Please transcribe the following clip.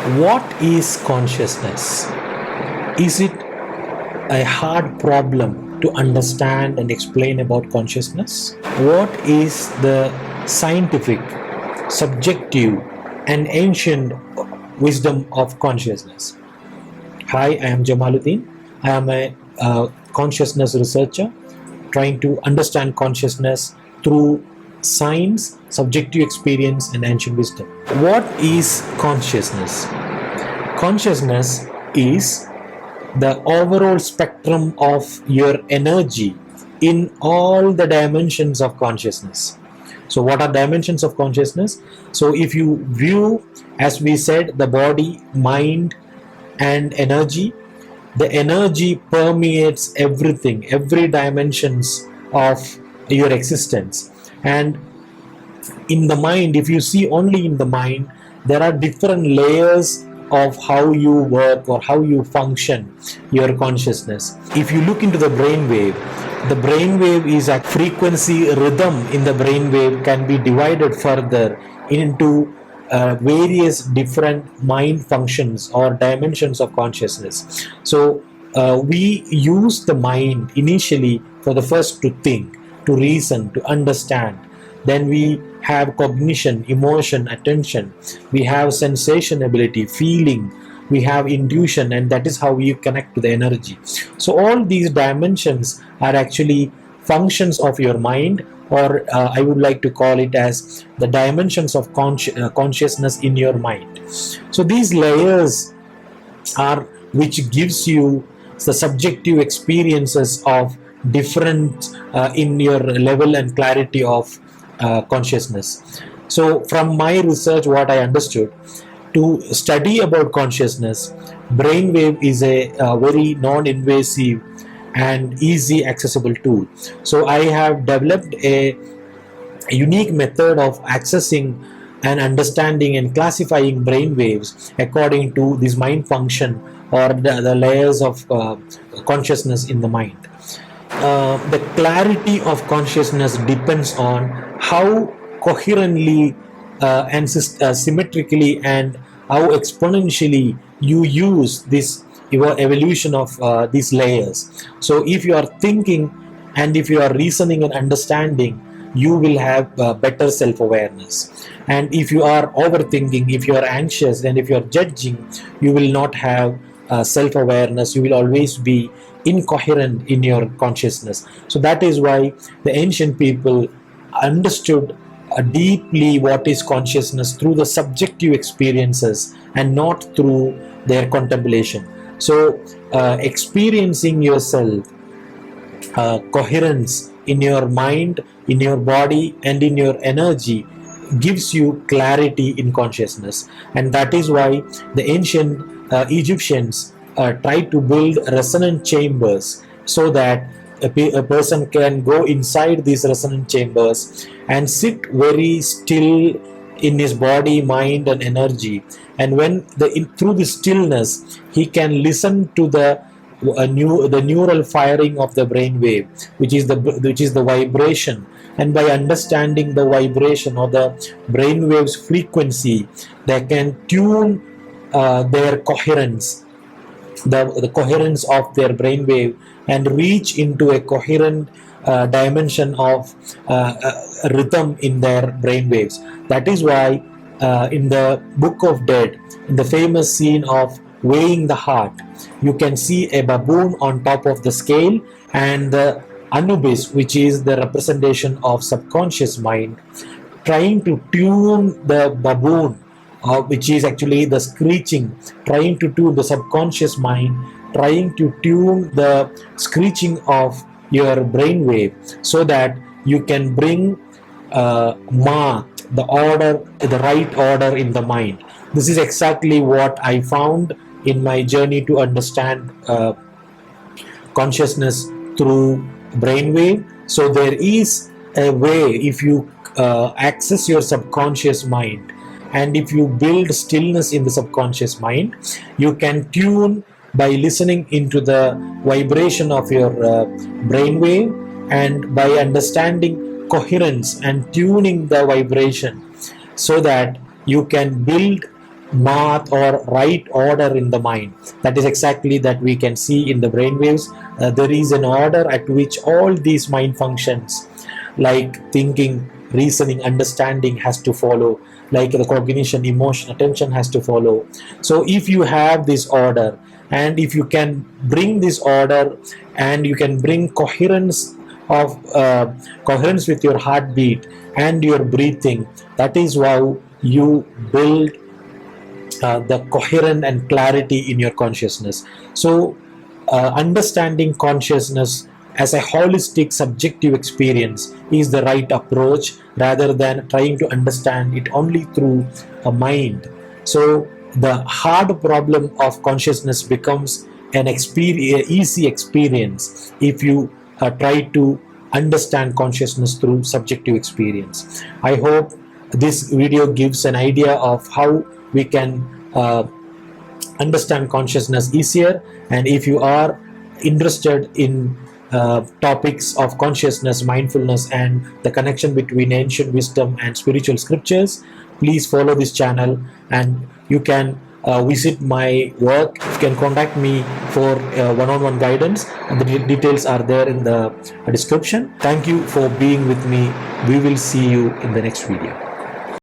What is consciousness? Is it a hard problem to understand and explain about consciousness? What is the scientific, subjective, and ancient wisdom of consciousness? Hi, I am Jamaludheen. I am a consciousness researcher trying to understand consciousness through science, subjective experience, and ancient wisdom. What is consciousness? Consciousness is the overall spectrum of your energy in all the dimensions of consciousness. So what are dimensions of consciousness? So if you view, as we said, the body, mind, and energy, the energy permeates everything, every dimensions of your existence. And in the mind, if you see only in the mind, there are different layers of how you work or how you function your consciousness. If you look into the brain wave is a frequency rhythm in the brain wave can be divided further into various different mind functions or dimensions of consciousness. So we use the mind initially for the first to think, to reason, to understand. Then we have cognition, emotion, attention. We have sensation ability, feeling. We have intuition, and that is how we connect to the energy. So all these dimensions are actually functions of your mind, or I would like to call it as the dimensions of consciousness in your mind. So these layers are which gives you the subjective experiences of different in your level and clarity of consciousness. So from my research, what I understood, to study about consciousness, brainwave is a very non-invasive and easy accessible tool. So I have developed a unique method of accessing and understanding and classifying brain waves according to this mind function or the layers of consciousness in the mind. The clarity of consciousness depends on how coherently and symmetrically and how exponentially you use this evolution of these layers. So if you are thinking and if you are reasoning and understanding, you will have better self-awareness. And if you are overthinking, if you are anxious, and if you are judging, you will not have self-awareness. You will always be incoherent in your consciousness. So that is why the ancient people understood deeply what is consciousness through the subjective experiences and not through their contemplation. So experiencing yourself coherence in your mind, in your body, and in your energy gives you clarity in consciousness. And that is why the ancient Egyptians tried to build resonant chambers so that a person can go inside these resonant chambers and sit very still in his body, mind, and energy. And when through the stillness, he can listen to the neural firing of the brain wave, which is the vibration. And by understanding the vibration or the brain waves frequency, they can tune their coherence, the coherence of their brain wave, and reach into a coherent dimension of rhythm in their brain waves. That is why in the Book of Dead, in the famous scene of weighing the heart, you can see a baboon on top of the scale, and the Anubis, which is the representation of subconscious mind, trying to tune the baboon, which is actually the screeching, trying to tune the subconscious mind, trying to tune the screeching of your brainwave so that you can bring the order, the right order in the mind. This is exactly what I found in my journey to understand consciousness through brainwave. So there is a way, if you access your subconscious mind and if you build stillness in the subconscious mind, you can tune by listening into the vibration of your brainwave, and by understanding coherence and tuning the vibration so that you can build math or right order in the mind. That is exactly that we can see in the brainwaves. There is an order at which all these mind functions, like thinking, reasoning, understanding, has to follow, like the cognition, emotion, attention has to follow. So if you have this order, and if you can bring this order, and you can bring coherence with your heartbeat and your breathing, that is how you build the coherent and clarity in your consciousness. So understanding consciousness as a holistic subjective experience is the right approach, rather than trying to understand it only through a mind. So the hard problem of consciousness becomes an easy experience if you try to understand consciousness through subjective experience. I hope this video gives an idea of how we can understand consciousness easier. And if you are interested in topics of consciousness, mindfulness, and the connection between ancient wisdom and spiritual scriptures, please follow this channel, and you can visit my work. You can contact me for one-on-one guidance, and the details are there in the description. Thank you for being with me. We will see you in the next video.